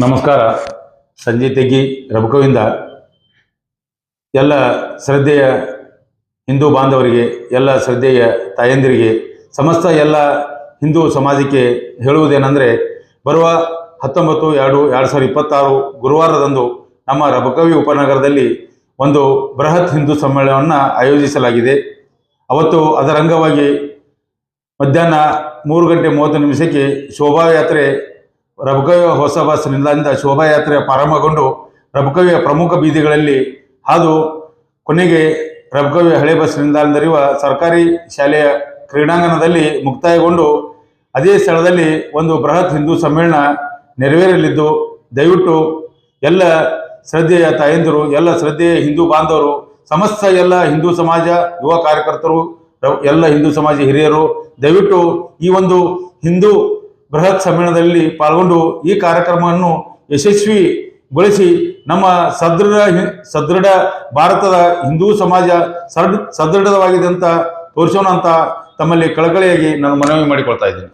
ನಮಸ್ಕಾರ. ಸಂಜೆ ತೆಗಿ ರಬಕವಿಂದ ಎಲ್ಲ ಶ್ರದ್ಧೆಯ ಹಿಂದೂ ಬಾಂಧವರಿಗೆ, ಎಲ್ಲ ಶ್ರದ್ಧೆಯ ತಾಯಂದಿರಿಗೆ, ಸಮಸ್ತ ಎಲ್ಲ ಹಿಂದೂ ಸಮಾಜಕ್ಕೆ ಹೇಳುವುದೇನೆಂದರೆ, ಬರುವ 19/2/2026 ಗುರುವಾರದಂದು ನಮ್ಮ ರಬಕವಿ ಉಪನಗರದಲ್ಲಿ ಒಂದು ಬೃಹತ್ ಹಿಂದೂ ಸಮ್ಮೇಳನವನ್ನು ಆಯೋಜಿಸಲಾಗಿದೆ. ಅವತ್ತು ಅದರ ಅಂಗವಾಗಿ ಮಧ್ಯಾಹ್ನ 3:30 ಶೋಭಾಯಾತ್ರೆ ರಬಕವಿಯ ಹೊಸ ಬಸ್ ನಿಲ್ದಾಣದಿಂದ ಶೋಭಾಯಾತ್ರೆ ಪ್ರಾರಂಭಗೊಂಡು ರಬಕವಿಯ ಪ್ರಮುಖ ಬೀದಿಗಳಲ್ಲಿ ಹಾದು ಕೊನೆಗೆ ರಬಕವಿಯ ಹಳೆ ಬಸ್ ನಿಲ್ದಾಣದಲ್ಲಿರುವ ಸರ್ಕಾರಿ ಶಾಲೆಯ ಕ್ರೀಡಾಂಗಣದಲ್ಲಿ ಮುಕ್ತಾಯಗೊಂಡು ಅದೇ ಸ್ಥಳದಲ್ಲಿ ಒಂದು ಬೃಹತ್ ಹಿಂದೂ ಸಮ್ಮೇಳನ ನೆರವೇರಲಿದ್ದು, ದಯವಿಟ್ಟು ಎಲ್ಲ ಶ್ರದ್ಧೆಯ ತಾಯಂದಿರು, ಎಲ್ಲ ಶ್ರದ್ಧೆಯ ಹಿಂದೂ ಬಾಂಧವರು, ಸಮಸ್ತ ಎಲ್ಲ ಹಿಂದೂ ಸಮಾಜ ಯುವ ಕಾರ್ಯಕರ್ತರು, ಎಲ್ಲ ಹಿಂದೂ ಸಮಾಜ ಹಿರಿಯರು ದಯವಿಟ್ಟು ಈ ಒಂದು ಹಿಂದೂ ಬೃಹತ್ ಸಮ್ಮೇಳನದಲ್ಲಿ ಪಾಲ್ಗೊಂಡು ಈ ಕಾರ್ಯಕ್ರಮವನ್ನು ಯಶಸ್ವಿಗೊಳಿಸಿ ನಮ್ಮ ಸದೃಢ ಭಾರತದ ಹಿಂದೂ ಸಮಾಜ ಸದೃಢವಾಗಿದೆ ಅಂತ ತೋರಿಸೋಣ ಅಂತ ತಮ್ಮಲ್ಲಿ ಕಳಕಳಿಯಾಗಿ ನಾನು ಮನವಿ ಮಾಡಿಕೊಳ್ತಾ ಇದ್ದೀನಿ.